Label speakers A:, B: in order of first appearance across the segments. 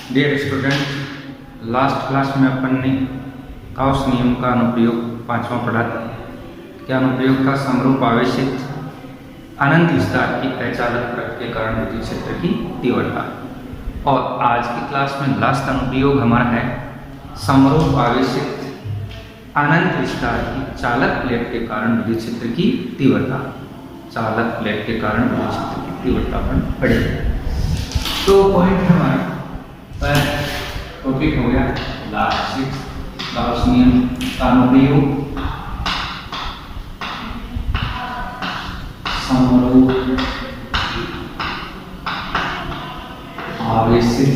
A: Dear student, last class में अपन ने Gauss नियम का अनुप्रयोग 5वां पढ़ा था। क्या अनुप्रयोग था? समरूप आवेशित अनंत विस्तार की अचालक प्रकृति के कारण विद्युत क्षेत्र की तीव्रता। और आज की क्लास में लास्ट अनुप्रयोग हमारा है समरूप आवेशित अनंत विस्तार की चालक प्लेट के कारण विद्युत क्षेत्र की तीव्रता। चालक प्लेट के कारण विद्युत क्षेत्र की तीव्रता पर पड़ेगी। तो पॉइंट हमारा टॉपिक हो गया लास्ट 6 गाउस नियम का अनुप्रयोग समरूप आवेशित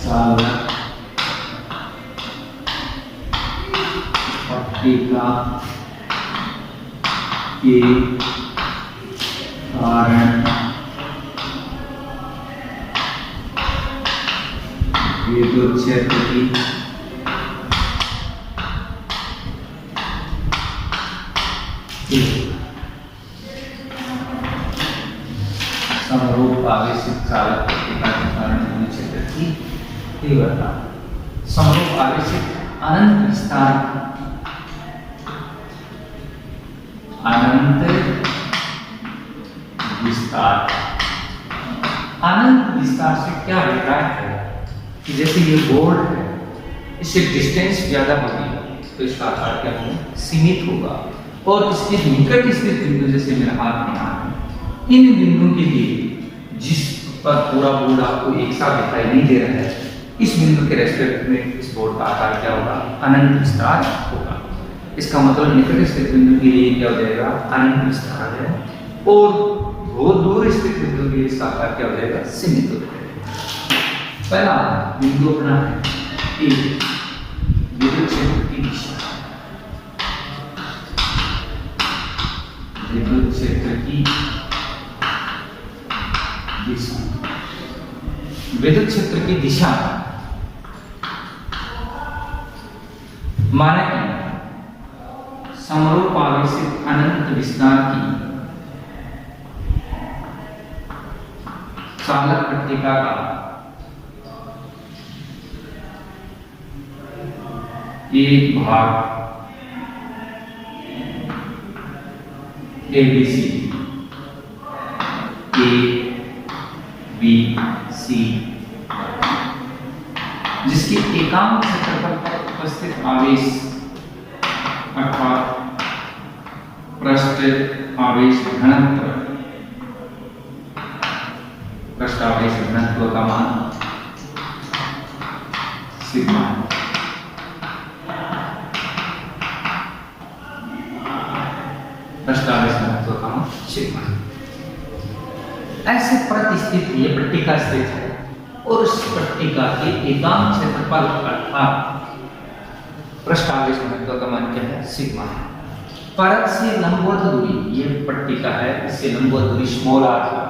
A: चालक पट्टिका के कारण विद्युत क्षेत्र की समरूप आवेशित चालक पट्टिका के कारण विद्युत क्षेत्र की तीव्रता। समरूप आवेशित अनंत विस्तार अनंत विस्तार से क्या अभिप्राय है कि जैसे ये बोर्ड है, इससे डिस्टेंस ज्यादा होगी तो इसका आकार क्या होगा? सीमित होगा। और इसके निकट स्थित बिंदु जैसे मेरा हाथ में आ है, इन बिंदुओं के लिए जिस पर पूरा बोर्ड आपको एक साथ दिखाई नहीं दे रहा है, इस बिंदु के रेस्पेक्ट में इस बोर्ड का आकार क्या होगा? अनंत विस्तार होगा। इसका मतलब निकट स्थित बिंदु के लिए क्या हो जाएगा? अनंत विस्तार है। और बहुत दूर स्थित बिंदु के लिए इसका आकार क्या हो जाएगा? सीमित हो जाएगा। पहला बिंदु अपना है एक विद्युत क्षेत्र की दिशा। विद्युत क्षेत्र की दिशा, विद्युत क्षेत्र की दिशा माना कि समरूप आवेशित अनंत विस्तार की चालक पट्टिका का एक भाग ABC A B C जिसके एकांक क्षेत्रफल पर उपस्थित आवेश अर्थात पृष्ठ आवेश घनत्व, पृष्ठ आवेश घनत्व का मान सिग्मा है। पृष्ठ आवेश घनत्व का मान सिग्मा है। ऐसे परत स्थित ये पट्टिका स्थित है और उस पट्टिका के एकांक क्षेत्रफल अर्थात पृष्ठ आवेश घनत्व का मान क्या है? सिग्मा है। परत से लंबवत दूरी, ये पट्टिका है, इससे लंबवत दूरी स्मॉल r है।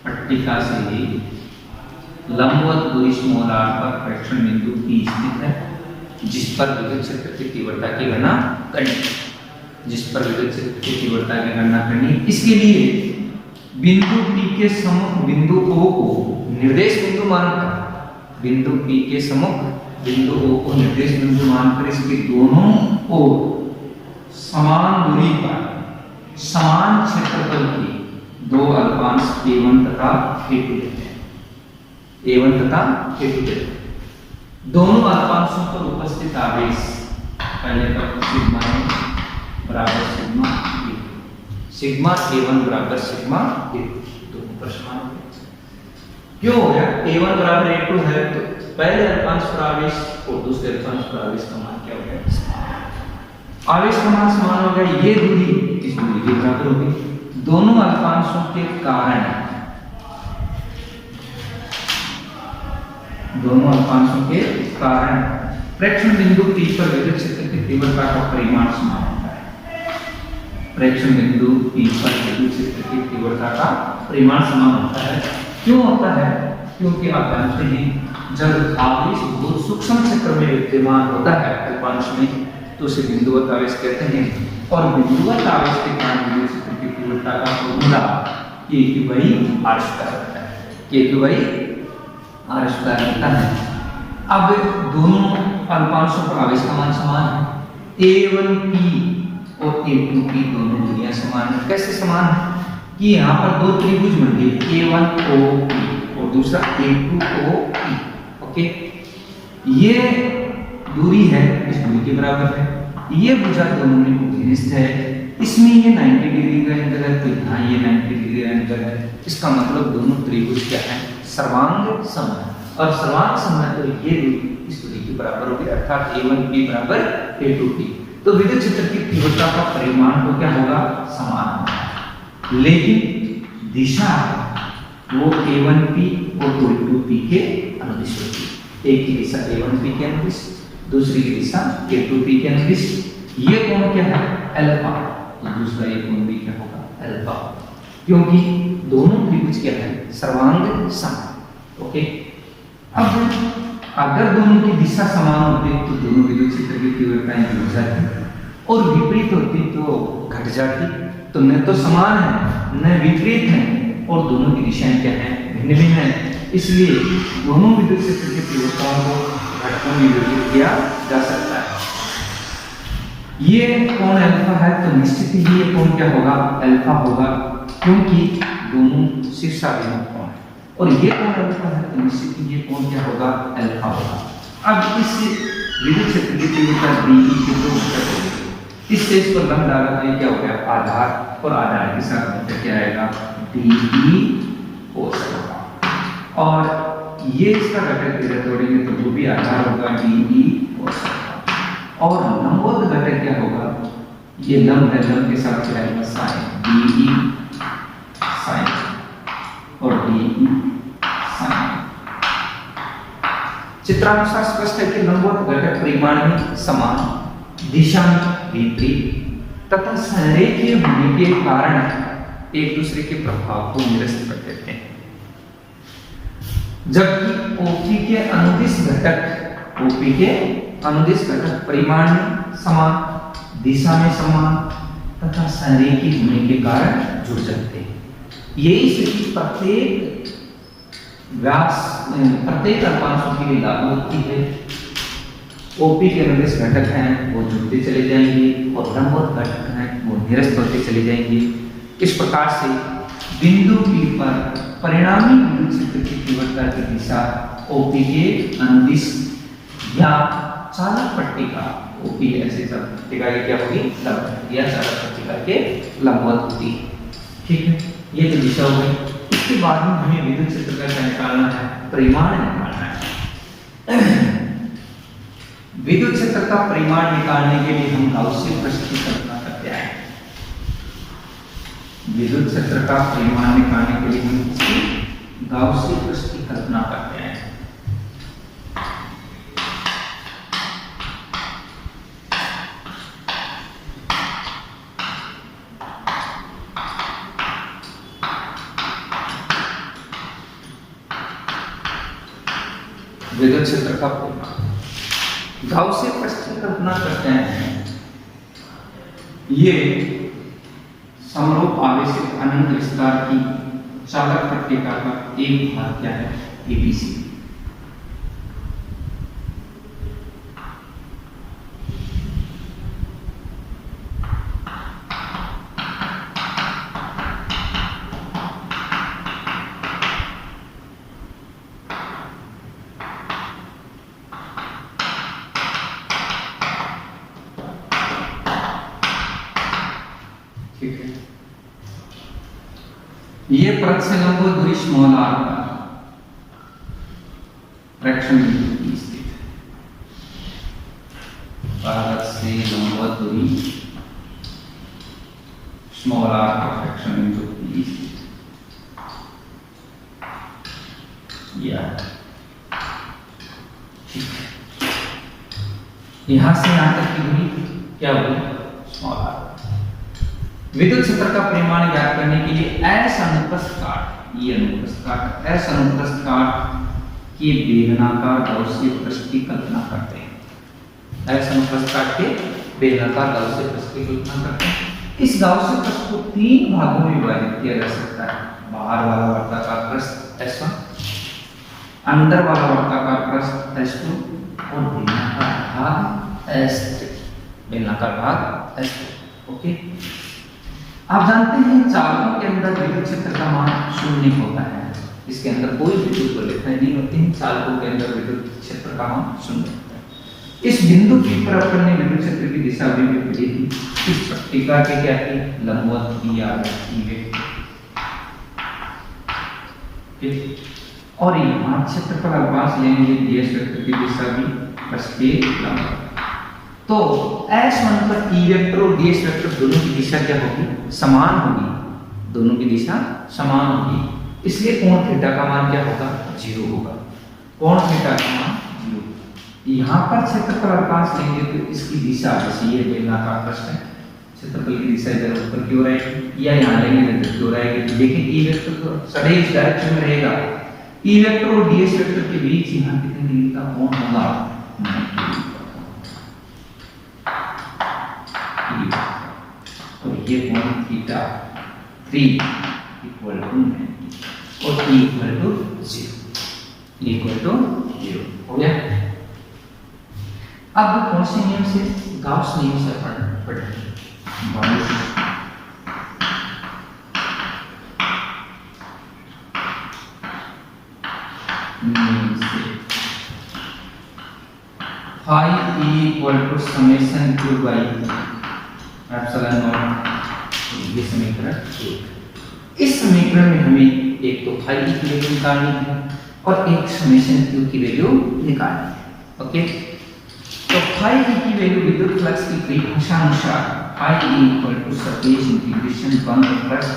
A: पट्टिका से लंबवत दूरी स्मॉल r पर प्रेक्षण बिंदु P स्थित है, जिस पर विद्युत क्षेत्र की तीव्रता की गणना करनी। जिस पर विद्युत क्षेत्र की तीव्रता की गणना करनी, इसके लिए बिंदु P के सम्मुख बिंदु O को निर्देश बिंदु मानकर, बिंदु P के सम्मुख बिंदु O को निर्देश बिंदु मानकर इसके दोनों ओर समान दूरी पर समान क्षेत्रफल की दो अल्पांश A1 तथा A2 लेते हैं। A1 तथा A2 लेते हैं। दोनों अल्पांशों पर उपस्थित आवेश पहले पर सिग्मा बराबर सिग्मा A, सिग्मा A1 बराबर सिग्मा A2, दोनों पर समान हो गए। क्यों हो गया? A1 बराबर A2 है तो पहले अल्पांश पर आवेश और दूसरे अल्पांश पर आवेश का मान क्या हो गया? आवेश का मान समान हो गया। ये दूरी इस दूरी के बराबर होगी। दोनों अल्पांशों के कारण, दोनों अल्पांशों के कारण प्रेक्षण बिंदु P पर विद्युत क्षेत्र की तीव्रता का परिमाण समान होता है। प्रेक्षण बिंदु P पर विद्युत क्षेत्र की तीव्रता का परिमाण समान होता है। क्यों होता है? क्योंकि आप जानते हैं जब आवेश बहुत सूक्ष्म क्षेत्र में विद्यमान होता है अल्पांश में, तो उसे बिंदुवत आवेश कहते हैं। और बिंदुवत आवेश के कारण विद्युत क्षेत्र की तीव्रता का formula K Q by R square होता है, K Q by R square होता है। अब दोनों अल्पांशों पर आवेश का मान समान है, A1P और A2P दोनों दूरियां समान है। कैसे समान है कि यहाँ पर दो त्रिभुज बन गए, A1OP और दूसरा A2OP। ओके, ये दूरी है इस दूरी के बराबर है, ये भुजा दोनों में घनिष्ठ है, इसमें ये 90 डिग्री का एंगल है, तो यहाँ ये 90 डिग्री का एंगल है। इसका मतलब दोनों त्रिभुज क्या है, सर्वांग सम है, और सर्वांग सम है तो ये दूरी इस दूरी के बराबर होगी, अर्थात A1P बराबर A2P। तो विद्युत क्षेत्र की तीव्रता का परिमाण तो क्या होगा, समान होगा, लेकिन दिशा वो A1P और A2P के अनुदिश होगी। एक की दिशा A1P के अनुदिश, दूसरी की दिशा A2P के अनुदिश। ये कोण क्या है, अल्फा, तो दूसरा ये कोण भी क्या होगा, अल्फा, क्योंकि दोनों त्रिभुज क्या है, सर्वांग सम। ओके, अब अगर दोनों की दिशा समान होती तो दोनों विद्युत क्षेत्र की तीव्रताएं जुड़ जाती, और विपरीत होती तो घट जाती। तो न तो समान है न विपरीत है, और दोनों की दिशाएं क्या है, भिन्न भिन्न है, इसलिए दोनों विद्युत क्षेत्र की तीव्रताओं को घटकों में विभाजित किया जा सकता है। ये कोण अल्फा है तो निश्चित ही ये कोण क्या होगा, अल्फा होगा, क्योंकि दोनों शीर्षाभिमुख कोण है, और ये कोण अल्फा है तो निश्चित ही ये कोण क्या होगा, अल्फा होगा। अब इस विद्युत क्षेत्र की तीव्रता DE के दो घटक होंगे, इससे इस पर लंब डाला तो ये क्या हो गया, आधार, और आधार के साथ में क्या आएगा, DE कोस होगा, और ये इसका घटक इधर तोड़ेंगे तो वो भी आधार होगा, DE कोस होगा, और लंबवत घटक क्या होगा, ये लंब है, लंब के साथ क्या आएगा, साइन, DE साइन और DE साइन। चित्रानुसार स्पष्ट है कि लंबवत घटक परिमाण में समान, दिशा में विपरीत तथा संरेखीय होने के कारण एक दूसरे के प्रभाव को निरस्त कर देते हैं, जबकि OP के अनुदिश घटक, OP के अनुदिश घटक परिमाण में समान, दिशा में समान तथा संरेखीय होने के कारण जुड़ जाते हैं। यही स्थिति प्रत्येक व्यास, प्रत्येक अल्पांशों के लिए लागू होती है। OP के अनुदिश घटक हैं वो जुड़ते चले जाएंगे, और लंबवत घटक हैं वो निरस्त होते चले जाएंगे। इस प्रकार से बिंदु P पर परिणामी विद्युत क्षेत्र की तीव्रता की दिशा OP के अनुदिश या चालक पट्टिका, OP ऐसे चालक पट्टिका की क्या होगी, लंबवत, या चालक पट्टिका के लंबवत होती है। ठीक है, ये तो दिशा हो गई। इसके बाद में हमें विद्युत क्षेत्र का क्या निकालना है, परिमाण निकालना है। विद्युत क्षेत्र का परिमाण निकालने के लिए हम गाउसीय पृष्ठ की कल्पना करते हैं। विद्युत क्षेत्र का परिमाण निकालने के लिए हम इसकी गाउसीय पृष्ठ की कल्पना करते हैं। विद्युत क्षेत्र का परिमाण गाउसीय पृष्ठ की कल्पना करते हैं। ये समरूप आवेशित अनंत विस्तार की चालक पट्टिका का एक भाग क्या है, ABC। ये परत से लंबवत दूरी स्मॉल r पर फ्रैक्शन बिंदु P स्थित है। परत से लंबवत दूरी स्मॉल r पर फ्रैक्शन बिंदु P स्थित है। यहां से यहां तक की दूरी क्या होगी, स्मॉल r। विद्युत क्षेत्र का परिमाण ज्ञात करने के लिए असनुप्रस्थ काट, ये अनुप्रस्थ काट, असनुप्रस्थ काट के बेलनाकार गाउसीय पृष्ठ की कल्पना करते हैं। असनुप्रस्थ काट के बेलनाकार गाउसीय पृष्ठ की कल्पना करते हैं। इस गाउसियन पृष्ठ को 3 भागों में विभाजित किया जा सकता है। बाहर वाला वर्ताकार पृष्ठ S1, अंदर वाला वर्ताकार पृष्ठ S2 और बेलनाकार भाग S3। बेलनाकार भाग S3। ओके, आप जानते हैं चालकों के अंदर विद्युत क्षेत्र का मान 0 होता है। इसके अंदर कोई विद्युत गोलेखनाएं नहीं होती हैं। चालकों के अंदर विद्युत क्षेत्र का मान 0 होता है। इस बिंदु की पर अपन ने विद्युत क्षेत्र की दिशा भी पढ़ी थी। इस पट्टिका के क्या थी? लंबवत की या और यहाँ क्षेत्रफल अल्पांश लेंगे, ds वेक्टर की दिशा भी पृष्ठ के लंबवत। तो S1 पर E वेक्टर और ds वेक्टर दोनों की दिशा क्या होगी? समान होगी। दोनों की दिशा समान होगी, इसलिए कोण थीटा का मान क्या होगा? 0 होगा। कोण थीटा का मान 0। यहाँ पर क्षेत्रफल अल्पांश लेंगे तो इसकी दिशा जैसे ये बेलनाकार पृष्ठ है, क्षेत्रफल की दिशा इधर ऊपर की ओर आएगी या यहाँ लेंगे इधर की ओर आएगी। लेकिन E वेक्टर तो सदैव इस डायरेक्शन में रहेगा। E वेक्टर और ds वेक्टर के बीच यहाँ कितने डिग्री का कोण होगा? 90 डिग्री। तो ये कोण थीटा 3 इक्वल टू 90 और E इक्वल टू 0 हो गया। अब कौन से नियम से? गाउस नियम से पढ़ेंगे। phi E equal to summation q by epsilon naught। ये समीकरण 1। इस समीकरण में हमें एक तो phi E की वैल्यू निकालनी है और एक समेशन q की वैल्यू निकालनी है। ओके, तो phi E की वैल्यू विद्युत फ्लक्स की परिभाषा अनुसार phi E equal to surface integration बंद पृष्ठ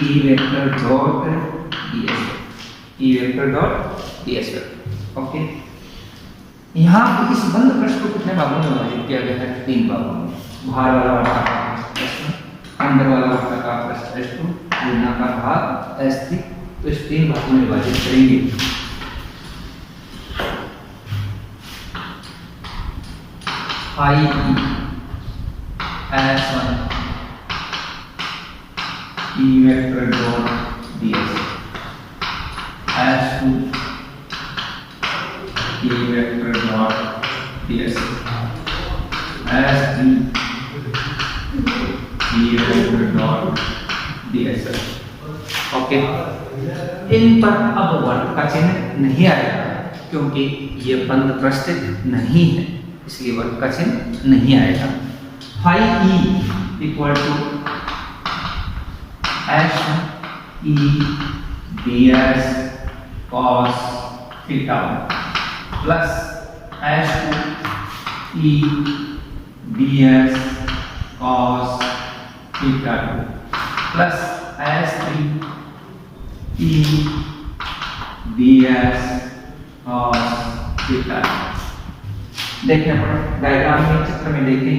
A: E vector dot ds E vector dot ds vector. Okay, यहाँ इस बंद पृष्ठ को कितने भागों में विभाजित किया गया है? 3 भागों में। बाहर वाला वर्ताकार पृष्ठ S1, अंदर वाला वर्ताकार पृष्ठ S2, बेलनाकार भाग S3। तो इस 3 भागों में विभाजित करेंगे। phi S1 E vector dot ds, S2 E vector dot ds, S3 E vector dot ds। Okay, इन पर अब वर्त का चिन्ह नहीं आएगा क्योंकि ये बंद पृष्ठ नहीं है, इसलिए वर्त का चिन्ह नहीं आएगा। phi E equal to S E ds cos theta plus S2 E ds cos theta plus S3 E ds cos theta. देखें डायग्राम में, चित्र में देखें,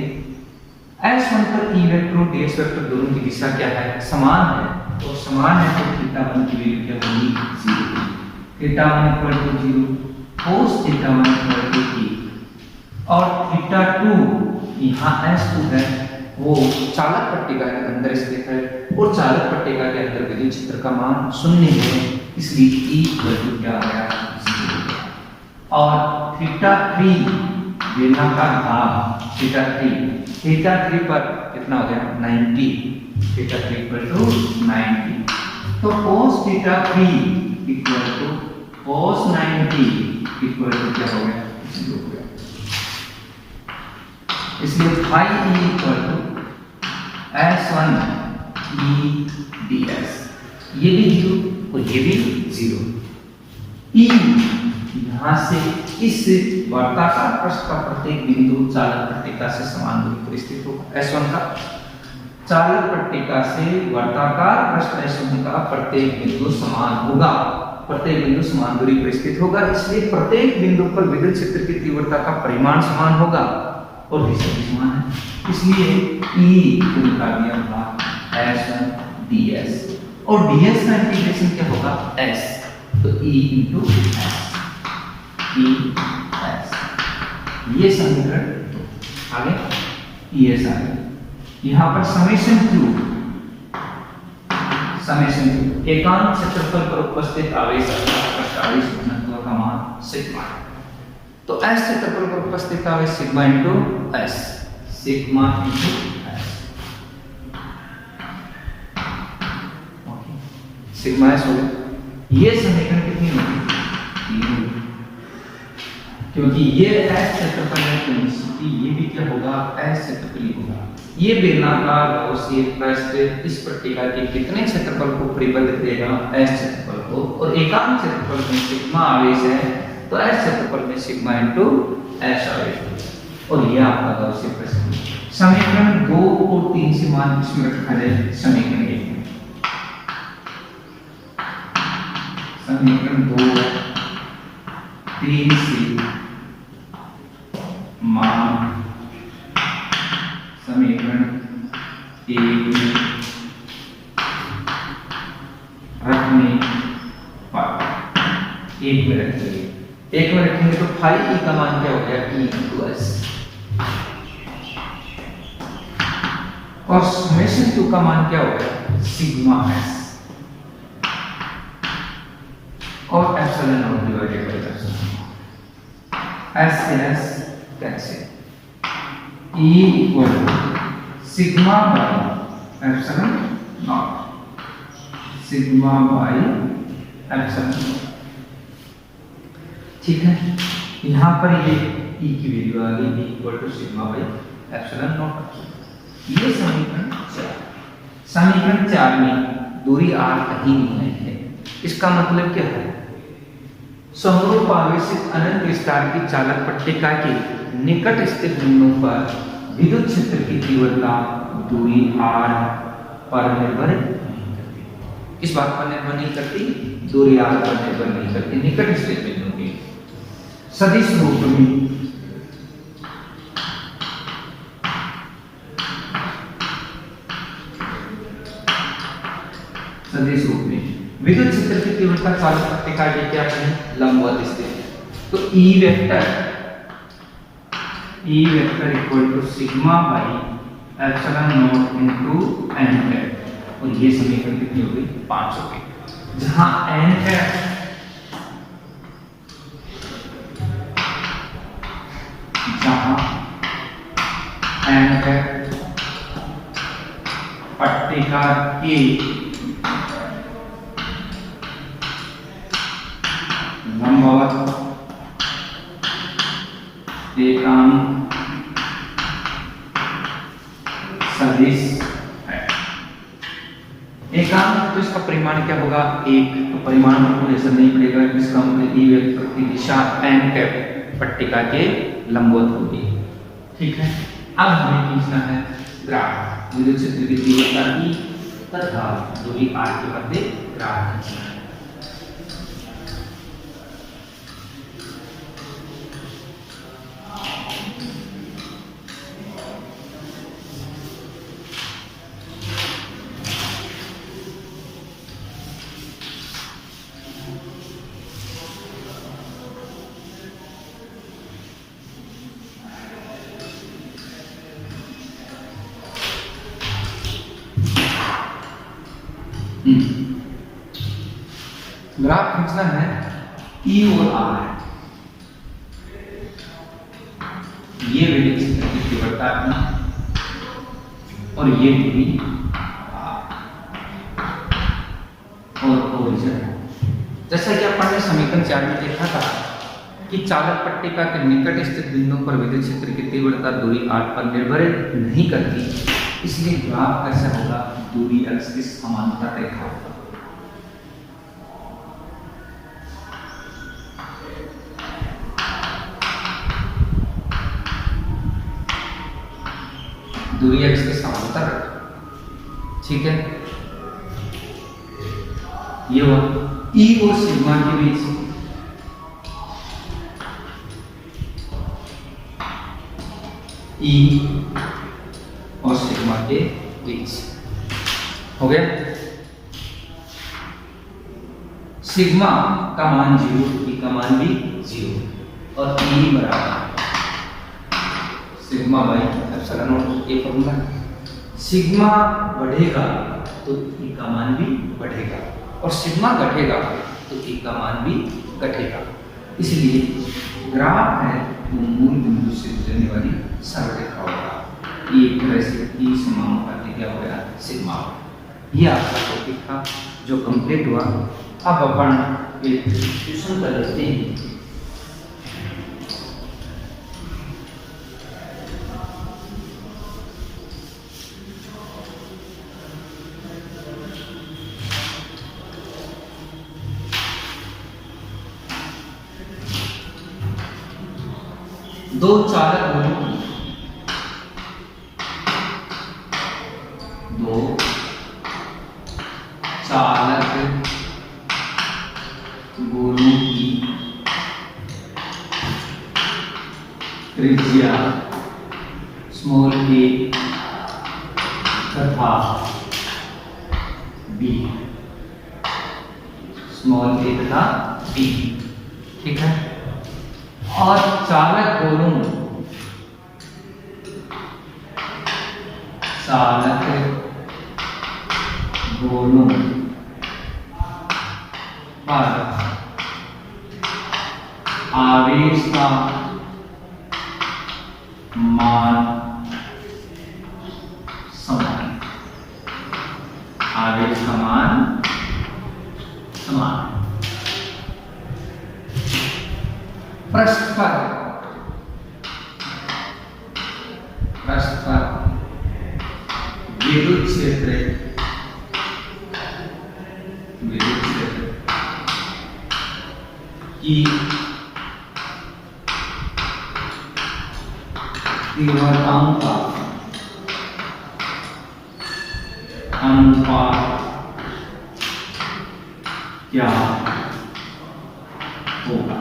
A: S1 पर E वेक्टर और ds वेक्टर दोनों की दिशा क्या है? समान है। तो समान है तो थीटा 1 की वैल्यू क्या होगी? 0। Theta 1 equal to 0, cos theta 1 equal to 1 और थीटा 2 यहाँ S2 है, वो चालक पट्टिका के अंदर स्थित है और चालक पट्टिका के अंदर विद्युत क्षेत्र का मान 0 है, इसलिए E इक्वल टू क्या आ गया? 0। और थीटा 3 बेलनाकार भाग थीटा 3 पर कितना हो गया? 90। Theta 3 equal to 90। तो cos theta 3 equal to cos 90 equal to क्या हो गया? 0 हो गया। इसलिए phi E equal to S1 E ds, ये भी 0 और ये भी 0। E यहाँ से इस वर्ताकार पृष्ठ का प्रत्येक बिंदु चालक पट्टिका से समान दूरी पर स्थित होगा। S1 का चालक पट्टिका से वर्ताकार पृष्ठ S1 का प्रत्येक बिंदु समान होगा, प्रत्येक बिंदु समान दूरी पर स्थित होगा, इसलिए प्रत्येक बिंदु पर विद्युत क्षेत्र की तीव्रता का परिमाण समान होगा और दिशा भी समान है। इसलिए E को निकाल दिया होगा S1 ds और ds का इंटीग्रेशन क्या होगा? S, तो E into S, E S। ये समीकरण आगे ES आ गया। यहां पर समेशन क्यू एकांक क्षेत्रफल पर उपस्थित आवेश घनत्व का मान सिग्मा है। तो एस क्षेत्रफल पर उपस्थित आवेश sigma into S, sigma into S, sigma S हो गया। ये समीकरण कितनी होगी? 3, क्योंकि ये एस क्षेत्रफल है तो ये भी क्या होगा? एस क्षेत्रफल होगा। ये बेलनाकार गौसीय पृष्ठ इस पट्टिका के कितने क्षेत्रफल को परिबद्ध करेगा? एस क्षेत्रफल को। और एकांक क्षेत्रफल में सिग्मा आवेश है तो एस क्षेत्रफल में सिग्मा इंटू एस आवेश। और ये आपका गौसीय पृष्ठ। समीकरण 2 और 3 से मान इसमें रखा जाए समीकरण 1 में। समीकरण 2 3 से मान समीकरण 1 में रखने पर 1 में रखेंगे। 1 में रखेंगे तो फाई ई का मान क्या हो गया? E into S. और समेशन क्यू का मान क्या हो गया? Sigma S. और epsilon nought divided by epsilon. S से S cancel. E equal sigma by epsilon nought, sigma by epsilon. ठीक है, यहाँ पर ये E की वैल्यू आ गई, E equal to sigma by epsilon naught. ये समीकरण 4। समीकरण 4 में दूरी r कहीं नहीं है। इसका मतलब क्या है? समरूप आवेशित अनंत विस्तार की चालक पट्टिका के निकट स्थित बिंदुओं पर विद्युत क्षेत्र की तीव्रता दूरी r पर निर्भर नहीं करती। इस बात पर निर्भर नहीं करती, दूरी r पर निर्भर नहीं करती। निकट स्थित बिंदुओं के सदिश रूप में विद्युत क्षेत्र की तीव्रता चालक पट्टिका के क्या है? लंबवत स्थित है। तो E vector equal to sigma by epsilon naught into n cap. और ये समीकरण कितनी हो गई? 5 हो गई। जहां n कैप पट्टिका के लंबवत एकांक सदिश है। एकांक तो इसका परिमाण क्या होगा? 1। तो परिमाण को ऐसा नहीं पड़ेगा, इसका मतलब ई वेक्टर की दिशा n कैप पट्टिका के लंबवत होगी। ठीक है, अब हमें खींचना है ग्राफ विद्युत क्षेत्र की तीव्रता की तथा दूरी r के मध्य ग्राफ खींचना है। ग्राफ खींचना है E और R है। ये विद्युत क्षेत्र की तीव्रता है और ये दूरी और ओरिजिन है। जैसा कि अपन ने समीकरण 4 में देखा था कि चालक पट्टिका के निकट स्थित बिंदुओं पर विद्युत क्षेत्र की तीव्रता दूरी r पर निर्भर नहीं करती, इसलिए ग्राफ कैसा होगा? दूरी x की समांतर रेखा होगा। दूरी x के समांतर रेखा। ठीक है, ये हुआ E और सिग्मा के बीच E और सिग्मा के बीच हो गया। सिग्मा का मान 0, E का मान भी 0 और E बराबर सिग्मा बाई एप्सिलॉन नॉट। ये फॉर्मूला सिग्मा बढ़ेगा तो ई का मान भी बढ़ेगा, और सिग्मा घटेगा तो ई का मान भी घटेगा। इसलिए ग्राफ है वो मूल बिंदु से गुजरने वाली सरलरेखा होगा। ये एक तरह से ई समानुपाती क्या हो गया, सिग्मा। ये आपका टॉपिक था जो कंप्लीट हुआ। अब अपन एक ट्यूशन कर लेते हैं। दो चालक गोलों की त्रिज्या स्मॉल a तथा b, स्मॉल a तथा b, ठीक है। और चालक गोलों पर आवेश का मान समान, आवेश का मान समान। पृष्ठ पर विद्युत क्षेत्र की तीव्रताओं का अनुपात क्या होगा,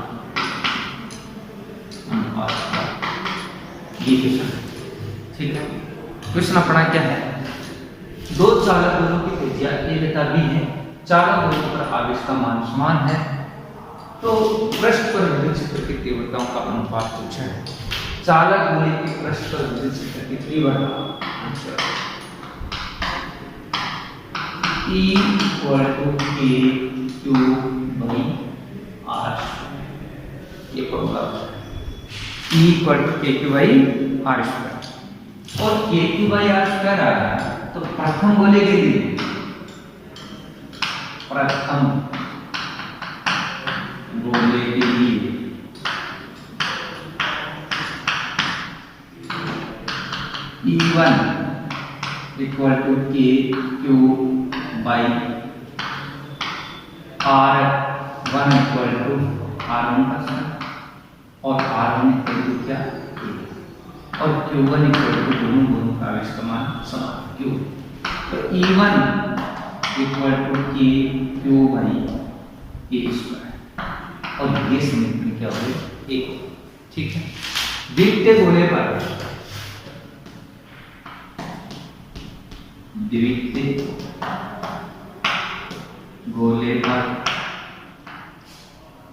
A: अनुपात क्या, ये क्वेश्चन, ठीक है। क्वेश्चन अपना क्या है, दो चालक गोलों की त्रिज्या a तथा b है, चालक गोलों पर आवेश का मान समान है, तो पृष्ठ पर विद्युत क्षेत्र की तीव्रताओं का अनुपात पूछा है। चालक गोले के पृष्ठ पर विद्युत क्षेत्र की तीव्रता E = k/r, ये फॉर्मूला E = k/r², और k/r² आ रहा है तो प्रथम गोले के लिए, प्रथम गोले के लिए E1 = kq/r1 = r1 और r1 क्या, और q1 = दोनों का आवेश का मान समान q, तो E1 = kq/a², और ये समीकरण क्या हो गया, 1, ठीक है। द्वितीय गोले पर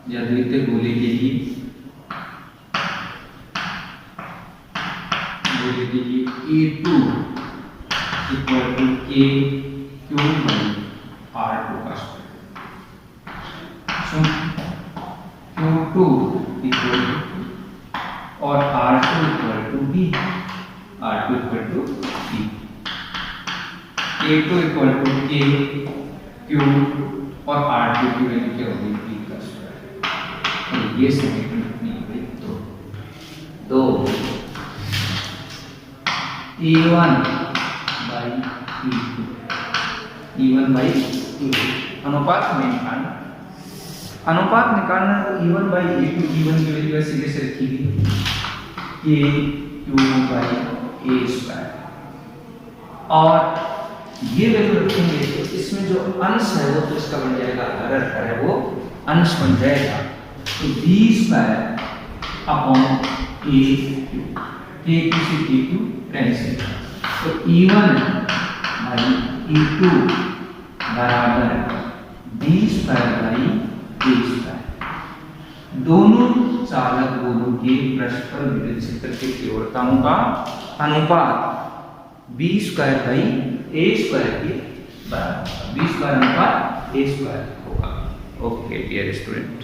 A: या द्वितीय गोले के लिए E2 = kq/r2, Q2 और R2 = b, A2 = kq और R2 की वैल्यू क्या होगी, b², तो ये समीकरण कितनी होगी, 2 E1/E2 अनुपात में निकालना, अनुपात निकालना तो E1/A2, E1 की वैल्यू ऐसे कैसे रखी गई, kq/a², और ये वैल्यू रखेंगे तो इसमें जो अंश है वो तो इसका बन जाएगा, हर है वो अंश बन जाएगा, तो b² a k कैंसिल, तो E1/E2 बराबर b²/a²। दोनों चालक गोलों के पृष्ठ पर विद्युत क्षेत्र की तीव्रताओं का अनुपात B square by A square के बराबर होगा। बी स्क्वायर अनुपात ए स्क्वायर होगा। Okay dear student.